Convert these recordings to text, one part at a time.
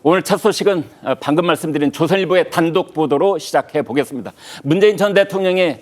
오늘 첫 소식은 방금 말씀드린 조선일보의 단독 보도로 시작해 보겠습니다. 문재인 전 대통령의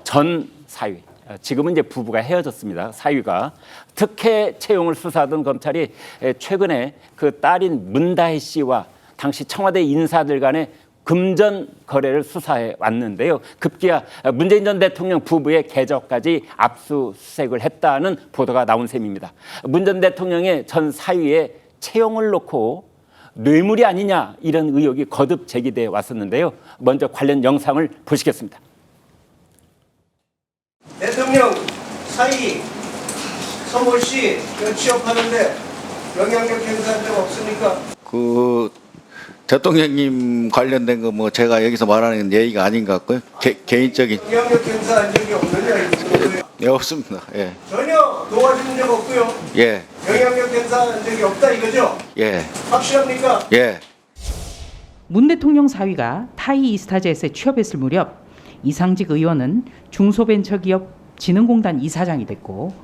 전 사위, 지금은 이제 부부가 헤어졌습니다. 사위가 특혜 채용을 수사하던 검찰이 최근에 그 딸인 문다혜 씨와 당시 청와대 인사들 간의 금전 거래를 수사해 왔는데요. 급기야 문재인 전 대통령 부부의 계좌까지 압수수색을 했다는 보도가 나온 셈입니다. 문 전 대통령의 전 사위의 채용을 놓고 뇌물이 아니냐 이런 의혹이 거듭 제기돼 왔었는데요. 먼저 관련 영상을 보시겠습니다. 대통령 사위 서모 씨 취업하는데 영향력 행사한 적 없습니까? 그 대통령님 관련된 거 뭐 제가 여기서 말하는 얘기가 아닌 것 같고요. 개인적인 영향력 행사한 적이 없느냐 이거고요. 예, 없습니다. 예. 전혀 도와준 적 없고요. 예. 영향력 행사한 적이 없다 이거죠? 예. 확실합니까? 예. 문 대통령 사위가 타이 이스타제스에 취업했을 무렵 이상직 의원은 중소벤처기업진흥공단 이사장이 됐고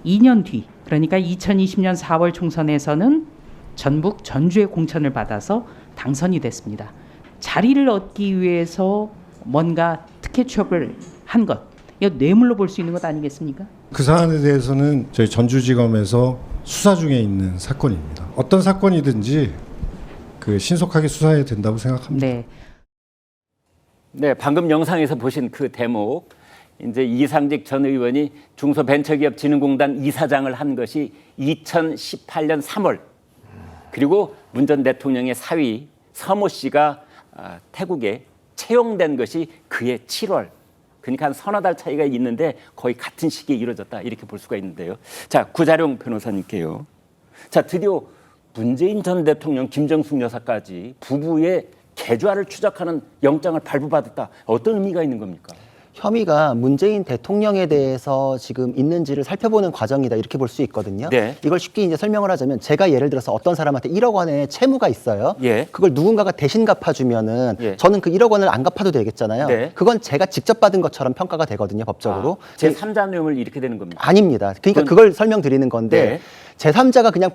2년 뒤 그러니까 2020년 4월 총선에서는 전북 전주의 공천을 받아서 당선이 됐습니다. 자리를 얻기 위해서 뭔가 특혜 취업을 한 것, 이거 뇌물로 볼 수 있는 것 아니겠습니까? 그 사안에 대해서는 저희 전주지검에서 수사 중에 있는 사건입니다. 어떤 사건이든지 신속하게 수사해야 된다고 생각합니다. 네, 방금 영상에서 보신 그 대목, 이제 이상직 전 의원이 중소벤처기업진흥공단 이사장을 한 것이 2018년 3월, 그리고 문 전 대통령의 사위 서모 씨가 태국에 채용된 것이 그해 7월. 그러니까 한 서너 달 차이가 있는데 거의 같은 시기에 이루어졌다 이렇게 볼 수가 있는데요. 자, 구자룡 변호사님께요. 자, 드디어 문재인 전 대통령, 김정숙 여사까지 부부의 계좌를 추적하는 영장을 발부받았다. 어떤 의미가 있는 겁니까? 혐의가 문재인 대통령에 대해서 지금 있는지를 살펴보는 과정이다 이렇게 볼 수 있거든요. 네. 이걸 쉽게 이제 설명을 하자면 제가 예를 들어서 어떤 사람한테 1억 원의 채무가 있어요. 예. 그걸 누군가가 대신 갚아주면은 예. 저는 그 1억 원을 안 갚아도 되겠잖아요. 네. 그건 제가 직접 받은 것처럼 평가가 되거든요, 법적으로. 제 3자 뇌물 이렇게 되는 겁니다. 아닙니다. 그러니까 그걸 설명드리는 건데 네. 제3자가 그냥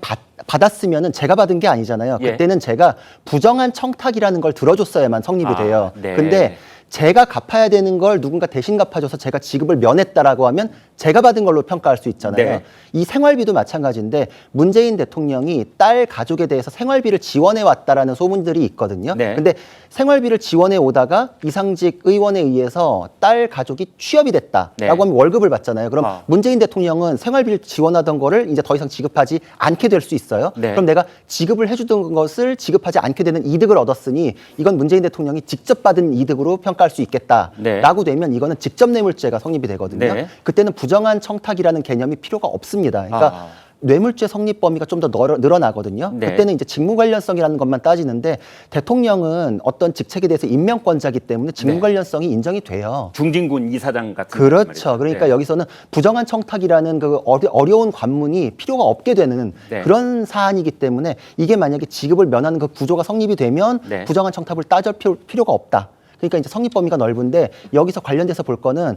받았으면은 제가 받은 게 아니잖아요. 예. 그때는 제가 부정한 청탁이라는 걸 들어줬어야만 성립이 돼요. 네. 근데 제가 갚아야 되는 걸 누군가 대신 갚아줘서 제가 지급을 면했다라고 하면 제가 받은 걸로 평가할 수 있잖아요. 네. 이 생활비도 마찬가지인데 문재인 대통령이 딸 가족에 대해서 생활비를 지원해 왔다라는 소문들이 있거든요. 네. 근데 생활비를 지원해 오다가 이상직 의원에 의해서 딸 가족이 취업이 됐다라고 네. 하면 월급을 받잖아요. 그럼 문재인 대통령은 생활비를 지원하던 거를 이제 더 이상 지급하지 않게 될 수 있어요. 네. 그럼 내가 지급을 해주던 것을 지급하지 않게 되는 이득을 얻었으니 이건 문재인 대통령이 직접 받은 이득으로 평가할 수 있겠다라고 되면 이거는 직접 뇌물죄가 성립이 되거든요. 네. 그때는 부정한 청탁이라는 개념이 필요가 없습니다. 그러니까 뇌물죄 성립 범위가 좀 더 늘어나거든요. 네. 그때는 이제 직무 관련성이라는 것만 따지는데 대통령은 어떤 직책에 대해서 임명권자이기 때문에 직무 관련성이 인정이 돼요. 중진군 이사장 같은 그렇죠. 말이죠. 그러니까 네. 여기서는 부정한 청탁이라는 그 어려운 관문이 필요가 없게 되는 네. 그런 사안이기 때문에 이게 만약에 지급을 면하는 그 구조가 성립이 되면 네. 부정한 청탁을 따질 필요가 없다. 그러니까 이제 성립 범위가 넓은데 여기서 관련돼서 볼 거는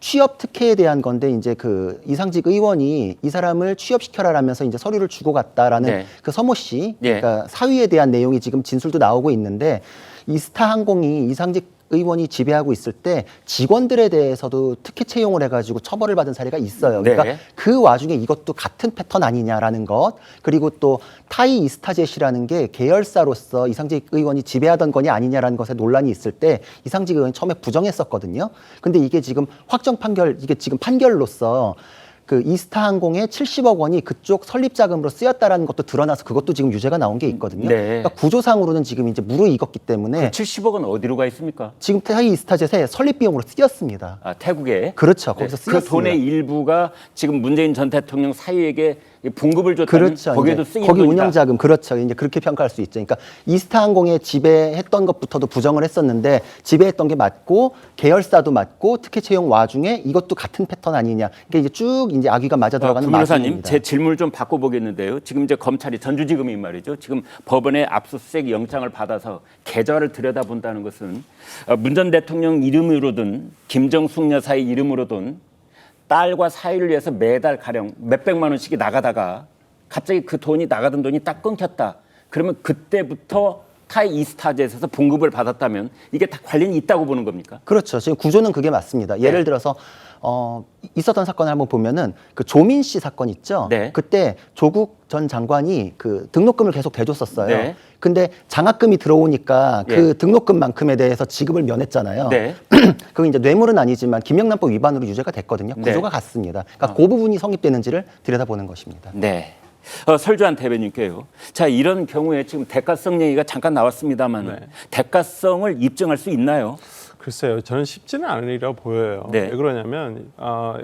취업 특혜에 대한 건데 이제 그 이상직 의원이 이 사람을 취업시켜라라면서 이제 서류를 주고 갔다라는 네. 그 서모 씨, 예. 그러니까 사위에 대한 내용이 지금 진술도 나오고 있는데 이스타항공이 이상직 의원이 지배하고 있을 때 직원들에 대해서도 특혜 채용을 해가지고 처벌을 받은 사례가 있어요. 그러니까 네. 그 와중에 이것도 같은 패턴 아니냐라는 것, 그리고 또 타이 이스타젯이라는 게 계열사로서 이상직 의원이 지배하던 거냐 아니냐라는 것에 논란이 있을 때 이상직 의원이 처음에 부정했었거든요. 근데 이게 지금 확정 판결, 이게 지금 판결로서 그 이스타항공의 70억 원이 그쪽 설립 자금으로 쓰였다라는 것도 드러나서 그것도 지금 유죄가 나온 게 있거든요. 네. 그러니까 구조상으로는 지금 이제 무르익었기 때문에 70억은 어디로 가 있습니까? 지금 타이 이스타젯의 설립 비용으로 쓰였습니다. 태국에. 그렇죠. 거기서 그 쓰였습니다. 돈의 일부가 지금 문재인 전 대통령 사위에게 봉급을 줬다는 그렇죠. 거기에도 이제 쓰이는 거기 돈이다. 운영자금 그렇죠. 이제 그렇게 평가할 수 있죠. 그러니까 이스타항공에 지배했던 것부터도 부정을 했었는데 지배했던 게 맞고 계열사도 맞고 특혜 채용 와중에 이것도 같은 패턴 아니냐. 그러니까 이제 쭉 이제 악의가 맞아 들어가는 변호사님, 마술입니다. 제 질문을 좀 바꿔보겠는데요. 지금 이제 검찰이 전주지검이 말이죠. 지금 법원에 압수수색 영장을 받아서 계좌를 들여다본다는 것은 문 전 대통령 이름으로든 김정숙 여사의 이름으로든 딸과 사위를 위해서 매달 가령 몇백만 원씩이 나가다가 갑자기 그 돈이 나가던 돈이 딱 끊겼다. 그러면 그때부터 타이 이스타젯에서 봉급을 받았다면 이게 다 관련이 있다고 보는 겁니까? 그렇죠. 지금 구조는 그게 맞습니다. 예를 들어서 있었던 사건을 한번 보면은 그 조민 씨 사건 있죠. 네. 그때 조국 전 장관이 그 등록금을 계속 대줬었어요. 네. 근데 장학금이 들어오니까 예. 그 등록금만큼에 대해서 지급을 면했잖아요. 네. 그건 이제 뇌물은 아니지만 김영란법 위반으로 유죄가 됐거든요. 네. 구조가 같습니다. 그러니까 그 부분이 성립되는지를 들여다보는 것입니다. 네. 설주한 대변인께요. 자, 이런 경우에 지금 대가성 얘기가 잠깐 나왔습니다만 네. 대가성을 입증할 수 있나요? 글쎄요, 저는 쉽지는 않으리라고 보여요. 네. 왜 그러냐면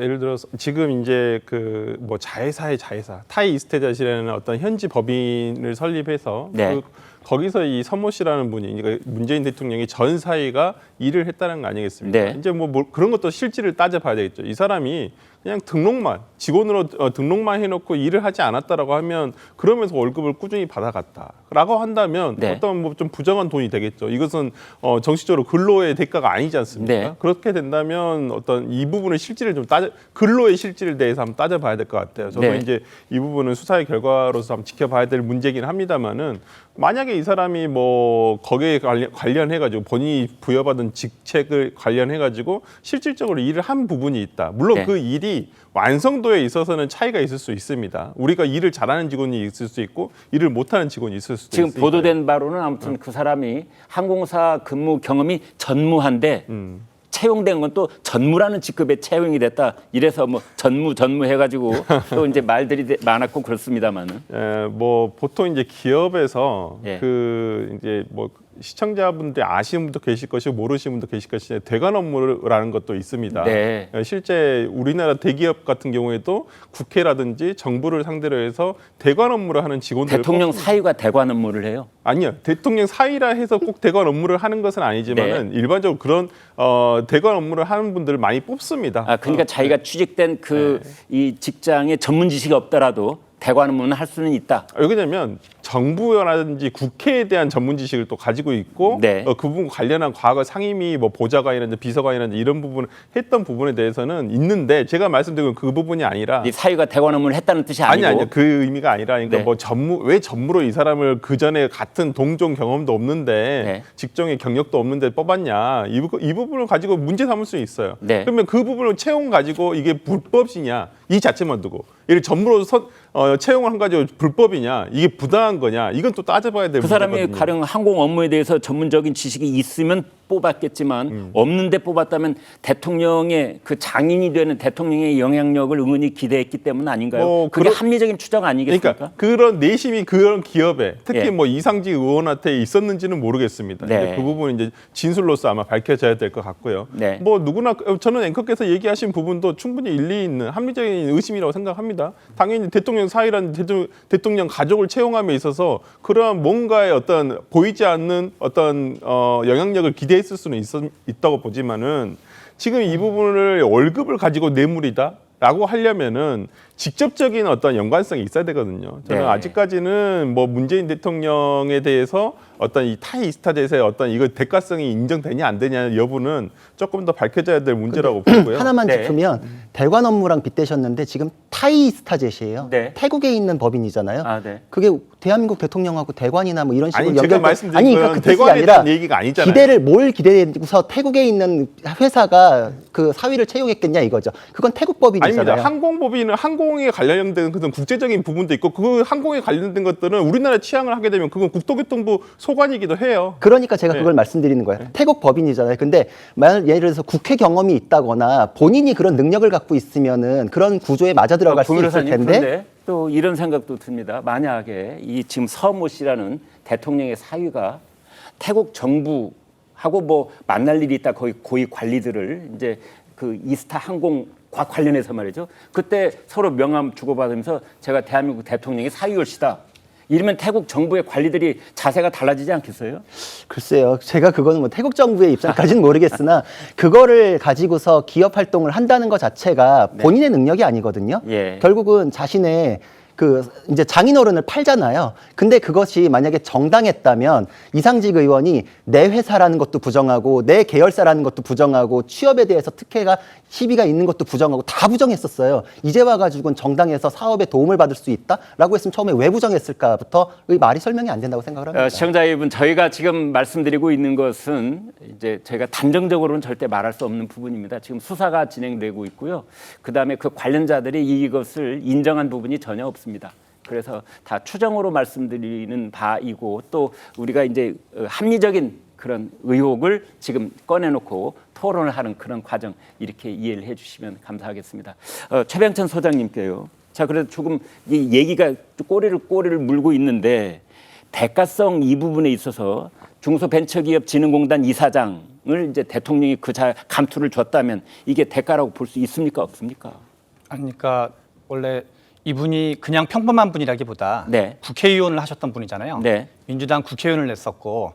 예를 들어서 지금 이제 그 뭐 자회사의 자회사 타이 이스테자시라는 어떤 현지 법인을 설립해서 네. 거기서 이 서모 씨라는 분이 그러니까 문재인 대통령이 전 사위가 일을 했다는 거 아니겠습니까? 네. 이제 뭐 그런 것도 실질을 따져봐야 되겠죠. 이 사람이 그냥 등록만 직원으로 등록만 해놓고 일을 하지 않았다라고 하면 그러면서 월급을 꾸준히 받아갔다라고 한다면 네. 어떤 뭐 좀 부정한 돈이 되겠죠. 이것은 정식적으로 근로의 대가가 아니지 않습니까? 네. 그렇게 된다면 어떤 이 부분의 실질을 좀 근로의 실질에 대해서 한번 따져봐야 될 것 같아요. 저도 네. 이제 이 부분은 수사의 결과로서 한번 지켜봐야 될 문제긴 합니다만은 만약에 이 사람이 뭐 거기에 관련해가지고 본인이 부여받은 직책을 관련해가지고 실질적으로 일을 한 부분이 있다. 물론 네. 그 일이 완성도에 있어서는 차이가 있을 수 있습니다. 우리가 일을 잘하는 직원이 있을 수 있고 일을 못하는 직원이 있을 수도 지금 있으니까요. 보도된 바로는 아무튼 그 사람이 항공사 근무 경험이 전무한데 채용된 건 또 전무라는 직급에 채용이 됐다. 이래서 뭐 전무 해가지고 또 이제 말들이 많았고 그렇습니다만은. 뭐 보통 이제 기업에서 예. 그 이제 뭐 시청자분들 아시는 분도 계실 것이고 모르시는 분도 계실 것인데 대관 업무라는 것도 있습니다. 네. 실제 우리나라 대기업 같은 경우에도 국회라든지 정부를 상대로 해서 대관 업무를 하는 직원들 대통령 사위가 대관 업무를 해요. 아니요. 대통령 사위라 해서 꼭 대관 업무를 하는 것은 아니지만은 네. 일반적으로 그런 대관 업무를 하는 분들을 많이 뽑습니다. 아, 그러니까 자기가 취직된 그 이 직장에 전문 지식이 없더라도 대관 업무는 할 수는 있다. 왜냐면 정부라든지 국회에 대한 전문 지식을 또 가지고 있고 네. 그 부분 관련한 과거 상임위 뭐 보좌관이라든지 비서관이라든지 이런 부분 했던 부분에 대해서는 있는데 제가 말씀드린 건 그 부분이 아니라 이 사위가 대관 업무를 했다는 뜻이 아니고. 아니 그 의미가 아니라 그러니까 네. 뭐 왜 전무로 이 사람을 그 전에 같은 동종 경험도 없는데 네. 직종의 경력도 없는데 뽑았냐 이 부분을 가지고 문제 삼을 수 있어요. 네. 그러면 그 부분을 채용 가지고 이게 불법이냐 이 자체만 두고 이를 전무로 채용을 한 가지고 불법이냐 이게 부당한 거냐 이건 또 따져봐야 될 그 사람이 문제거든요. 가령 항공 업무에 대해서 전문적인 지식이 있으면 뽑았겠지만 없는데 뽑았다면 대통령의 그 장인이 되는 대통령의 영향력을 은근히 기대했기 때문 아닌가요? 뭐 그게 그런- 합리적인 추정 아니겠습니까? 그러니까 그런 내심이 그런 기업에 특히 예. 뭐 이상직 의원한테 있었는지는 모르겠습니다. 네. 이제 그 부분은 이제 진술로서 아마 밝혀져야 될 것 같고요. 네. 뭐 누구나 저는 앵커께서 얘기하신 부분도 충분히 일리 있는 합리적인 의심이라고 생각합니다. 당연히 대통령 사위라는 대통령 가족을 채용함에 있어서 그러한 뭔가의 어떤 보이지 않는 어떤 영향력을 기대했을 수는 있다고 보지만은 지금 이 부분을 월급을 가지고 뇌물이다라고 하려면은 직접적인 어떤 연관성이 있어야 되거든요. 저는 네. 아직까지는 뭐 문재인 대통령에 대해서 어떤 이 타이 이스타젯의 어떤 이거 대가성이 인정되냐 안 되냐 여부는 조금 더 밝혀져야 될 문제라고 보고요. 하나만 네. 짚으면 대관 업무랑 빗대셨는데 지금 타이 스타젯이에요. 네. 태국에 있는 법인이잖아요. 아, 네. 그게 대한민국 대통령하고 대관이나 뭐 이런 식으로 아니, 제가 연결 말씀드린 아니 건 그러니까 그 뜻이 대관에 아니라 대한 얘기가 아니잖아요. 기대를 뭘 기대해서 태국에 있는 회사가 그 사위를 채용했겠냐 이거죠. 그건 태국 법인이잖아요. 아닙니다. 항공법인은 항공에 관련된 그런 국제적인 부분도 있고 그 항공에 관련된 것들은 우리나라 취향을 하게 되면 그건 국토교통부 소관이기도 해요. 그러니까 제가 네. 그걸 말씀드리는 거예요. 태국 법인이잖아요. 근데 만약 예를 들어서 국회 경험이 있다거나 본인이 그런 능력을 갖고 있으면은 그런 구조에 맞아 들어갈 수 있을 변호사님, 텐데 그런데 또 이런 생각도 듭니다. 만약에 이 지금 서모 씨라는 대통령의 사위가 태국 정부하고 뭐 만날 일이 있다 거의 고위 관리들을 이제 그 이스타 항공과 관련해서 말이죠. 그때 서로 명함 주고받으면서 제가 대한민국 대통령의 사위올시다. 이러면 태국 정부의 관리들이 자세가 달라지지 않겠어요? 글쎄요. 제가 그거는 뭐 태국 정부의 입장까지는 모르겠으나 그거를 가지고서 기업 활동을 한다는 것 자체가 본인의 능력이 아니거든요. 예. 결국은 자신의 그 이제 장인어른을 팔잖아요. 근데 그것이 만약에 정당했다면 이상직 의원이 내 회사라는 것도 부정하고 내 계열사라는 것도 부정하고 취업에 대해서 특혜가 시비가 있는 것도 부정하고 다 부정했었어요. 이제 와가지고는 정당에서 사업에 도움을 받을 수 있다라고 했으면 처음에 왜 부정했을까부터의 말이 설명이 안 된다고 생각을 합니다. 시청자 여러분, 저희가 지금 말씀드리고 있는 것은 이제 저희가 단정적으로는 절대 말할 수 없는 부분입니다. 지금 수사가 진행되고 있고요. 그다음에 그 관련자들이 이것을 인정한 부분이 전혀 없습니다. 그래서 다 추정으로 말씀드리는 바이고, 또 우리가 이제 합리적인 그런 의혹을 지금 꺼내놓고 토론을 하는 그런 과정, 이렇게 이해를 해주시면 감사하겠습니다. 최병천 소장님께요. 자, 그래도 조금 이 얘기가 꼬리를 물고 있는데, 대가성 이 부분에 있어서 중소벤처기업진흥공단 이사장을 이제 대통령이 감투를 줬다면 이게 대가라고 볼 수 있습니까, 없습니까? 그러니까 원래 이분이 그냥 평범한 분이라기보다 네. 국회의원을 하셨던 분이잖아요. 네. 민주당 국회의원을 냈었고,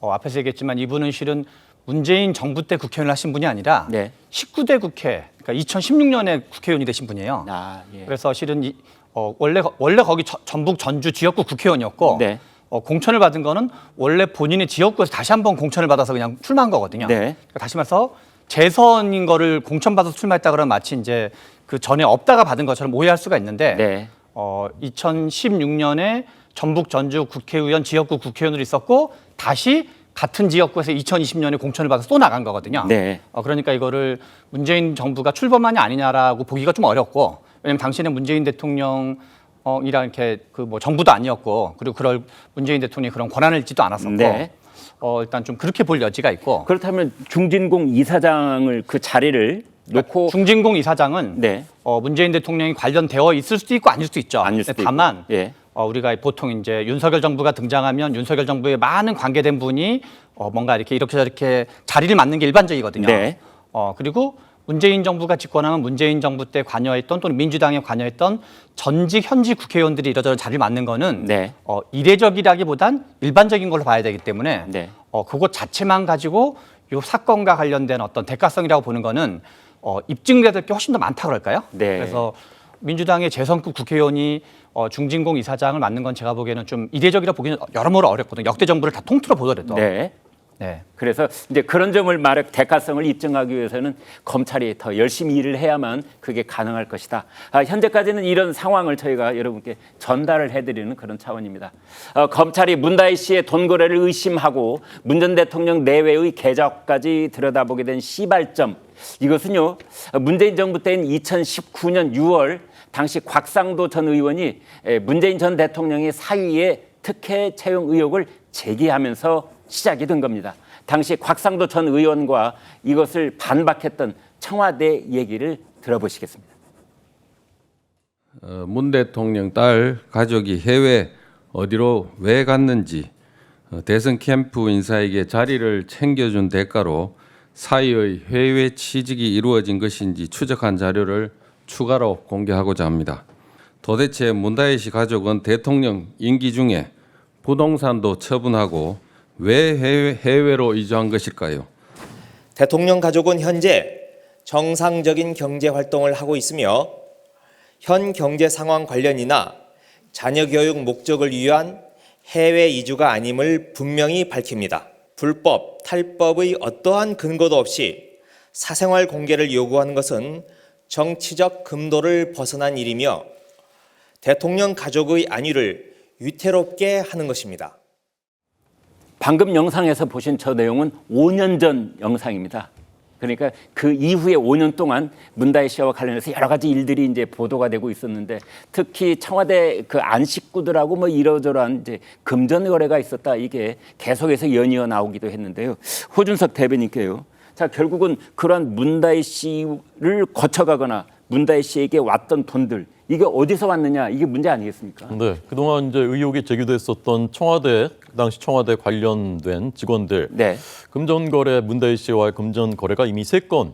앞에서 얘기했지만 이분은 실은 문재인 정부 때 국회의원을 하신 분이 아니라 네. 19대 국회, 그러니까 2016년에 국회의원이 되신 분이에요. 예. 그래서 실은 원래 거기 전북 전주 지역구 국회의원이었고, 네. 공천을 받은 거는 원래 본인의 지역구에서 다시 한번 공천을 받아서 그냥 출마한 거거든요. 네. 그러니까 다시 말해서 재선인 거를 공천받아서 출마했다 그러면 마치 이제 그 전에 없다가 받은 것처럼 오해할 수가 있는데, 네. 2016년에 전북 전주 국회의원 지역구 국회의원으로 있었고, 다시 같은 지역구에서 2020년에 공천을 받아서 또 나간 거거든요. 네. 그러니까 이거를 문재인 정부가 출범한이 아니냐라고 보기가 좀 어렵고, 왜냐면 당시에는 문재인 대통령 이랑 이렇게 그 뭐 정부도 아니었고, 그리고 그럴 문재인 대통령이 그런 권한을 있지도 않았었고, 네. 일단 좀 그렇게 볼 여지가 있고. 그렇다면 중진공 이사장을 그 자리를 놓고 중진공 이사장은 네. 문재인 대통령이 관련되어 있을 수도 있고 아닐 수도 있죠. 아닐 수도 다만 있고. 예. 우리가 보통 이제 윤석열 정부가 등장하면 윤석열 정부에 많은 관계된 분이 뭔가 이렇게 저렇게 자리를 맡는 게 일반적이거든요. 네. 그리고 문재인 정부가 집권하면 문재인 정부 때 관여했던, 또는 민주당에 관여했던 전직 현직 국회의원들이 이러저런 자리를 맡는 거는 네. 이례적이라기보단 일반적인 걸로 봐야 되기 때문에 네. 그것 자체만 가지고 이 사건과 관련된 어떤 대가성이라고 보는 거는 입증돼야 될 게 훨씬 더 많다 그럴까요? 네. 그래서 민주당의 재선급 국회의원이 중진공 이사장을 맡는 건 제가 보기에는 좀 이례적이라 보기는 여러모로 어렵거든요. 역대 정부를 다 통틀어 보더라도. 네. 네. 그래서 이제 그런 점을 말해 대가성을 입증하기 위해서는 검찰이 더 열심히 일을 해야만 그게 가능할 것이다. 현재까지는 이런 상황을 저희가 여러분께 전달을 해드리는 그런 차원입니다. 검찰이 문다희 씨의 돈 거래를 의심하고 문 전 대통령 내외의 계좌까지 들여다보게 된 시발점, 이것은요, 문재인 정부 때인 2019년 6월 당시 곽상도 전 의원이 문재인 전 대통령의 사위의 특혜 채용 의혹을 제기하면서 시작이 된 겁니다. 당시 곽상도 전 의원과 이것을 반박했던 청와대 얘기를 들어보시겠습니다. 문 대통령 딸 가족이 해외 어디로 왜 갔는지, 대선 캠프 인사에게 자리를 챙겨준 대가로 사이의 해외 취직이 이루어진 것인지 추적한 자료를 추가로 공개하고자 합니다. 도대체 문다혜 씨 가족은 대통령 임기 중에 부동산도 처분하고 왜 해외로 이주한 것일까요? 대통령 가족은 현재 정상적인 경제 활동을 하고 있으며 현 경제 상황 관련이나 자녀 교육 목적을 위한 해외 이주가 아님을 분명히 밝힙니다. 불법, 탈법의 어떠한 근거도 없이 사생활 공개를 요구하는 것은 정치적 금도를 벗어난 일이며 대통령 가족의 안위를 위태롭게 하는 것입니다. 방금 영상에서 보신 저 내용은 5년 전 영상입니다. 그러니까 그 이후에 5년 동안 문다혜 씨와 관련해서 여러 가지 일들이 이제 보도가 되고 있었는데, 특히 청와대 그 안 식구들하고 뭐 이러저러한 이제 금전 거래가 있었다, 이게 계속해서 연이어 나오기도 했는데요. 호준석 대변인께요. 자, 결국은 그러한 문다혜 씨를 거쳐가거나 문다혜 씨에게 왔던 돈들, 이게 어디서 왔느냐, 이게 문제 아니겠습니까? 네, 그동안 이제 의혹이 제기됐었던 청와대, 당시 청와대 관련된 직원들, 네. 금전거래, 문다혜 씨와의 금전거래가 이미 3건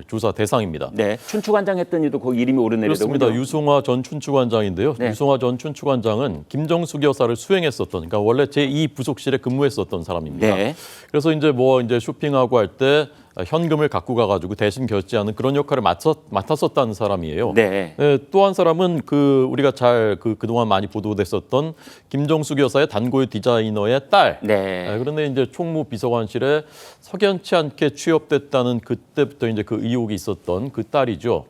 조사 대상입니다. 네, 춘추관장 했더니도 거기 이름이 오르내리더군요. 그렇습니다. 유승화 전 춘추관장인데요. 네. 유승화 전 춘추관장은 김정숙 여사를 수행했었던, 그러니까 원래 제2 부속실에 근무했었던 사람입니다. 네. 그래서 이제 쇼핑하고 할 때 현금을 갖고 가가지고 대신 결제하는 그런 역할을 맡았었다는 사람이에요. 네. 또 한 사람은 우리가 잘 그동안 많이 보도됐었던 김정숙 여사의 단골 디자이너의 딸. 네. 그런데 이제 총무 비서관실에 석연치 않게 취업됐다는 그때부터 이제 그 의혹이 있었던 그 딸이죠.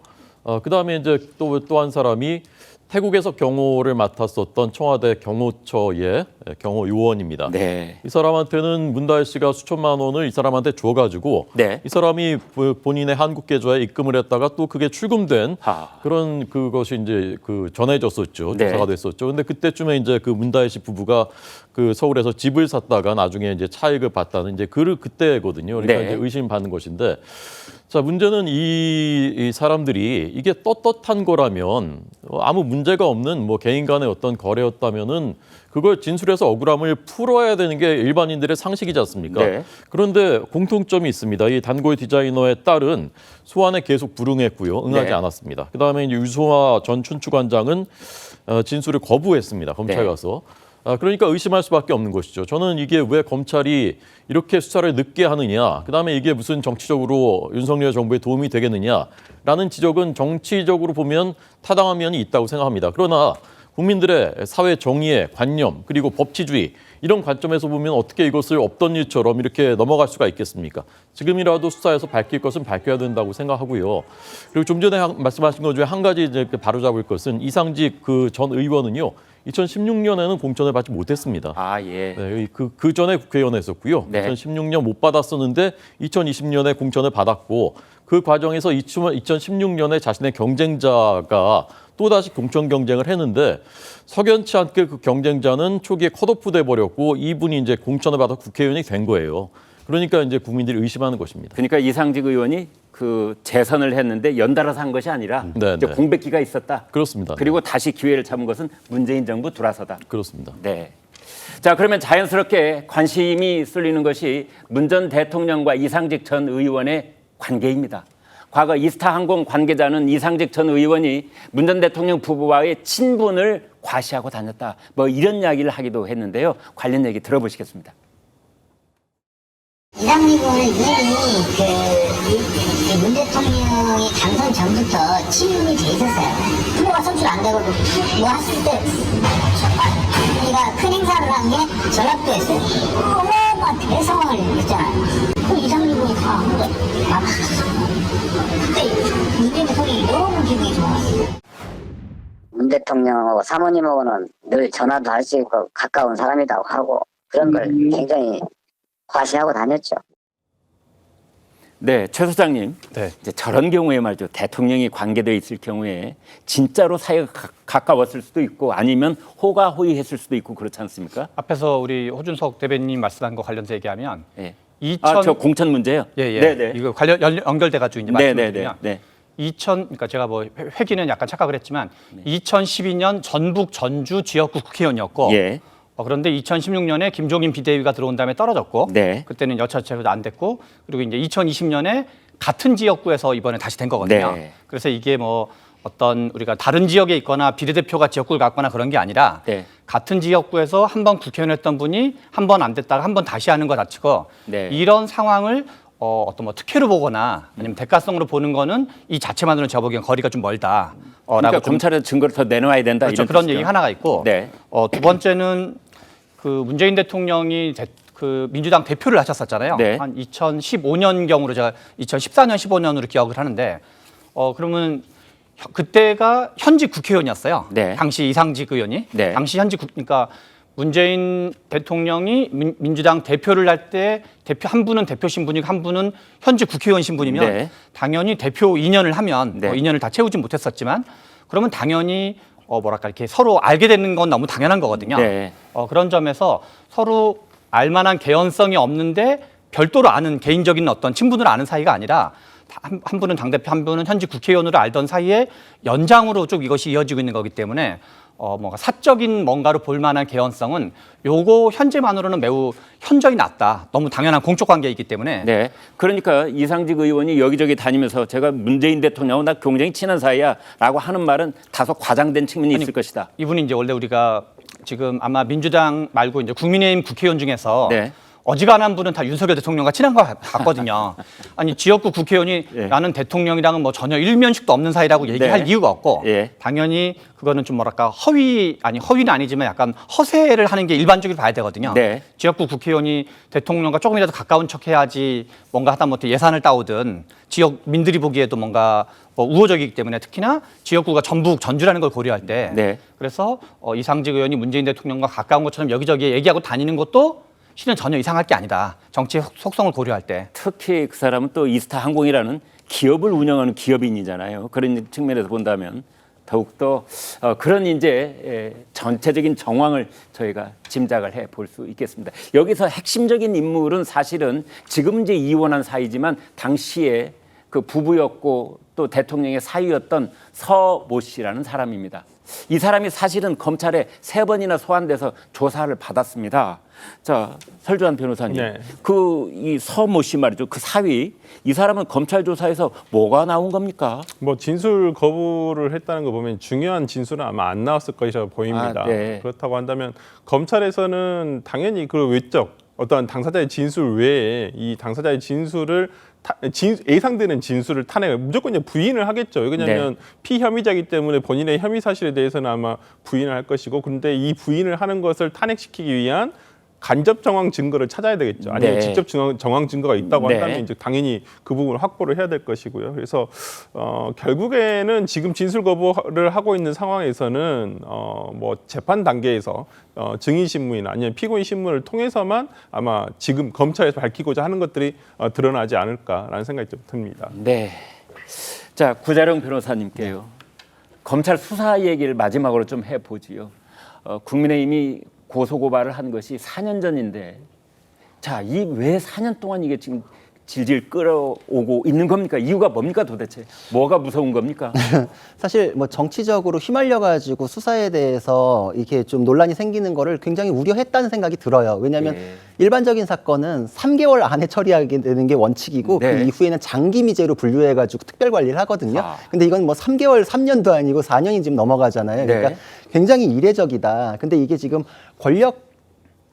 그다음에 이제 또 한 사람이 태국에서 경호를 맡았었던 청와대 경호처의 경호 요원입니다. 네. 이 사람한테는 문다혜 씨가 수천만 원을 이 사람한테 줘가지고 네. 이 사람이 본인의 한국 계좌에 입금을 했다가 또 그게 출금된 하. 그런 그것이 이제 전해졌었죠. 네. 조사가 됐었죠. 근데 그때쯤에 이제 그 문다혜 씨 부부가 서울에서 집을 샀다가 나중에 이제 차익을 봤다는 이제 그때거든요. 그러니까 네. 이제 의심받는 것인데. 자, 문제는 이 사람들이 이게 떳떳한 거라면 아무 문제가 없는 개인 간의 어떤 거래였다면은 그걸 진술해서 억울함을 풀어야 되는 게 일반인들의 상식이지 않습니까? 네. 그런데 공통점이 있습니다. 이 단골 디자이너의 딸은 소환에 계속 불응했고요. 응하지 네. 않았습니다. 그다음에 이제 유소아 전 춘추관장은 진술을 거부했습니다. 검찰 네. 가서. 그러니까 의심할 수밖에 없는 것이죠. 저는 이게 왜 검찰이 이렇게 수사를 늦게 하느냐, 그다음에 이게 무슨 정치적으로 윤석열 정부에 도움이 되겠느냐라는 지적은 정치적으로 보면 타당한 면이 있다고 생각합니다. 그러나 국민들의 사회 정의의 관념 그리고 법치주의 이런 관점에서 보면 어떻게 이것을 없던 일처럼 이렇게 넘어갈 수가 있겠습니까? 지금이라도 수사에서 밝힐 것은 밝혀야 된다고 생각하고요. 그리고 좀 전에 말씀하신 것 중에 한 가지 이제 바로잡을 것은 이상직 전 의원은요. 2016년에는 공천을 받지 못했습니다. 아, 예. 네, 그 전에 국회의원 했었고요. 네. 2016년 못 받았었는데 2020년에 공천을 받았고 그 과정에서 2016년에 자신의 경쟁자가 또다시 공천 경쟁을 했는데 석연치 않게 그 경쟁자는 초기에 컷오프 돼 버렸고 이분이 이제 공천을 받아 국회의원이 된 거예요. 그러니까 이제 국민들이 의심하는 것입니다. 그러니까 이상직 의원이 재선을 했는데 연달아서 한 것이 아니라 네, 이제 네. 공백기가 있었다. 그렇습니다. 그리고 다시 기회를 잡은 것은 문재인 정부 들어서다. 그렇습니다. 네. 자, 그러면 자연스럽게 관심이 쏠리는 것이 문 전 대통령과 이상직 전 의원의 관계입니다. 과거 이스타항공 관계자는 이상직 전 의원이 문 전 대통령 부부와의 친분을 과시하고 다녔다. 이런 이야기를 하기도 했는데요. 관련 얘기 들어보시겠습니다. 이상직 의원은 이미 문 대통령이 당선 전부터 친분이 돼 있었어요. 후보가 선출 안 되고 했을 때 우리가 큰 행사를 한 게 전라도였어요. 어마어마한 대성을 했잖아요. 그 이상직 의원이 다 한 거예요. 그때 문재인 대통령이 너무 기분이 좋았어요. 문 대통령하고 사모님하고는 늘 전화도 할 수 있고 가까운 사람이라고 하고 그런 걸 굉장히 과시하고 다녔죠. 네, 최 소장님. 네. 이제 저런 경우에 말이죠. 대통령이 관계되어 있을 경우에 진짜로 사이가 가까웠을 수도 있고 아니면 호가호위했을 수도 있고 그렇지 않습니까? 앞에서 우리 호준석 대변인 말씀한 거 관련해서 얘기하면 네. 2000 저 공천 문제요? 예. 네네. 이거 연결돼 가지고 이제 말씀드리면 네. 2000 그러니까 제가 회기는 약간 착각을 했지만 2012년 전북 전주 지역구 국회의원이었고 예. 그런데 2016년에 김종인 비대위가 들어온 다음에 떨어졌고 네. 그때는 여차저차 안 됐고 그리고 이제 2020년에 같은 지역구에서 이번에 다시 된 거거든요. 네. 그래서 이게 어떤 우리가 다른 지역에 있거나 비례대표가 지역구를 갖거나 그런 게 아니라 네. 같은 지역구에서 한 번 국회의원 했던 분이 한 번 안 됐다가 한 번 다시 하는 거 자체고 네. 이런 상황을 어떤 특혜로 보거나 아니면 대가성으로 보는 거는 이 자체만으로는 제가 보기엔 거리가 좀 멀다. 그러니까 검찰에서 증거를 더 내놓아야 된다. 그렇죠. 이런 그런 뜻이죠. 얘기 하나가 있고 네. 두 번째는 문재인 대통령이 민주당 대표를 하셨었잖아요. 네. 한 2015년경으로 제가 2014년 15년으로 기억을 하는데 그러면 그때가 현직 국회의원이었어요. 네. 당시 이상직 의원이. 네. 당시 그러니까 문재인 대통령이 민주당 대표를 할 때 대표 한 분은 대표 신분이고 한 분은 현직 국회의원 신분이면 네. 당연히 대표 2년을 하면 네. 2년을 다 채우진 못했었지만 그러면 당연히 이렇게 서로 알게 되는 건 너무 당연한 거거든요. 네. 그런 점에서 서로 알만한 개연성이 없는데 별도로 아는 개인적인 어떤 친분을 아는 사이가 아니라 한 분은 당대표, 한 분은 현직 국회의원으로 알던 사이에 연장으로 쭉 이것이 이어지고 있는 거기 때문에 뭔가 사적인 뭔가로 볼 만한 개연성은 요거 현재만으로는 매우 현저히 낮다. 너무 당연한 공적 관계이기 때문에. 네. 그러니까 이상직 의원이 여기저기 다니면서 제가 문재인 대통령하고 나 굉장히 친한 사이야라고 하는 말은 다소 과장된 측면이 있을 것이다. 이분이 이제 원래 우리가 지금 아마 민주당 말고 이제 국민의힘 국회의원 중에서 네. 어지간한 분은 다 윤석열 대통령과 친한 것 같거든요. 아니 지역구 국회의원이 예. 나는 대통령이랑은 뭐 전혀 일면식도 없는 사이라고 얘기할 네. 이유가 없고 예. 당연히 그거는 좀 뭐랄까 허위는 아니지만 약간 허세를 하는 게 일반적으로 봐야 되거든요. 네. 지역구 국회의원이 대통령과 조금이라도 가까운 척해야지 뭔가 하다못해 예산을 따오든 지역 민들이 보기에도 뭔가 뭐 우호적이기 때문에 특히나 지역구가 전북 전주라는 걸 고려할 때 네. 그래서 이상직 의원이 문재인 대통령과 가까운 것처럼 여기저기 얘기하고 다니는 것도 실은 전혀 이상할 게 아니다. 정치의 속성을 고려할 때. 특히 그 사람은 또 이스타 항공이라는 기업을 운영하는 기업인이잖아요. 그런 측면에서 본다면 더욱더 그런 이제 전체적인 정황을 저희가 짐작을 해 볼 수 있겠습니다. 여기서 핵심적인 인물은 사실은 지금 이제 이혼한 사이지만 당시에 그 부부였고 또 대통령의 사위였던 서모 씨라는 사람입니다. 이 사람이 사실은 검찰에 3번이나 소환돼서 조사를 받았습니다. 자, 설주환 변호사님, 네. 그 이 서모 씨 말이죠, 그 사위, 이 사람은 검찰 조사에서 뭐가 나온 겁니까? 뭐 진술 거부를 했다는 거 보면 중요한 진술은 아마 안 나왔을 것이라고 보입니다. 아, 네. 그렇다고 한다면 검찰에서는 당연히 그 외적 어떤 당사자의 진술 외에 이 당사자의 진술을 예상되는 진술을 탄핵 무조건 이제 부인을 하겠죠. 왜냐하면 네. 피혐의자이기 때문에 본인의 혐의 사실에 대해서는 아마 부인을 할 것이고, 근데 이 부인을 하는 것을 탄핵시키기 위한 간접 정황 증거를 찾아야 되겠죠. 아니면 네. 직접 정황 증거가 있다고 네. 한다면 이제 당연히 그 부분을 확보를 해야 될 것이고요. 그래서 결국에는 지금 진술 거부를 하고 있는 상황에서는 뭐 재판 단계에서 증인 신문이나 아니면 피고인 신문을 통해서만 아마 지금 검찰에서 밝히고자 하는 것들이 드러나지 않을까라는 생각이 좀 듭니다. 네. 자, 구자룡 변호사님께요. 검찰 수사 얘기를 마지막으로 좀 해보지요. 국민의힘이 고소고발을 한 것이 4년 전인데, 자, 이 왜 4년 동안 이게 지금 질질 끌어오고 있는 겁니까? 이유가 뭡니까 도대체? 뭐가 무서운 겁니까? 사실 뭐 정치적으로 휘말려 가지고 수사에 대해서 이렇게 좀 논란이 생기는 거를 굉장히 우려했다는 생각이 들어요. 왜냐하면 네. 일반적인 사건은 3개월 안에 처리하게 되는 게 원칙이고 네. 그 이후에는 장기 미제로 분류해 가지고 특별 관리를 하거든요. 아. 근데 이건 뭐 3개월, 3년도 아니고 4년이 지금 넘어가잖아요. 그러니까 네. 굉장히 이례적이다. 근데 이게 지금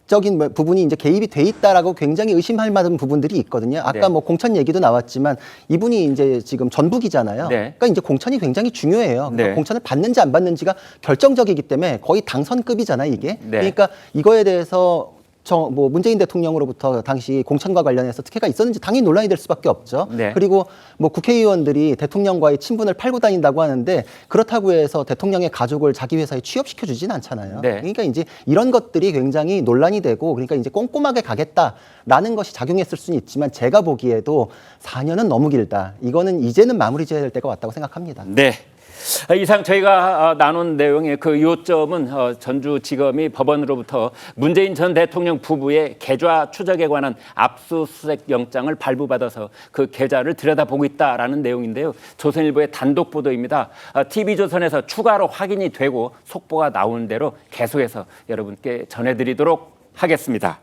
적인 부분이 이제 개입이 돼 있다라고 굉장히 의심할 만한 부분들이 있거든요. 아까 네. 뭐 공천 얘기도 나왔지만 이분이 이제 지금 전북이잖아요. 네. 그러니까 이제 공천이 굉장히 중요해요. 그러니까 네. 공천을 받는지 안 받는지가 결정적이기 때문에 거의 당선급이잖아요, 이게. 네. 그러니까 이거에 대해서 뭐 문재인 대통령으로부터 당시 공천과 관련해서 특혜가 있었는지 당연히 논란이 될 수밖에 없죠. 네. 그리고 뭐 국회의원들이 대통령과의 친분을 팔고 다닌다고 하는데 그렇다고 해서 대통령의 가족을 자기 회사에 취업시켜 주진 않잖아요. 네. 그러니까 이제 이런 것들이 굉장히 논란이 되고 그러니까 이제 꼼꼼하게 가겠다라는 것이 작용했을 수는 있지만 제가 보기에도 4년은 너무 길다. 이거는 이제는 마무리 지어야 될 때가 왔다고 생각합니다. 네. 이상 저희가 나눈 내용의 그 요점은 전주지검이 법원으로부터 문재인 전 대통령 부부의 계좌 추적에 관한 압수수색 영장을 발부받아서 그 계좌를 들여다보고 있다라는 내용인데요. 조선일보의 단독 보도입니다. TV조선에서 추가로 확인이 되고 속보가 나오는 대로 계속해서 여러분께 전해드리도록 하겠습니다.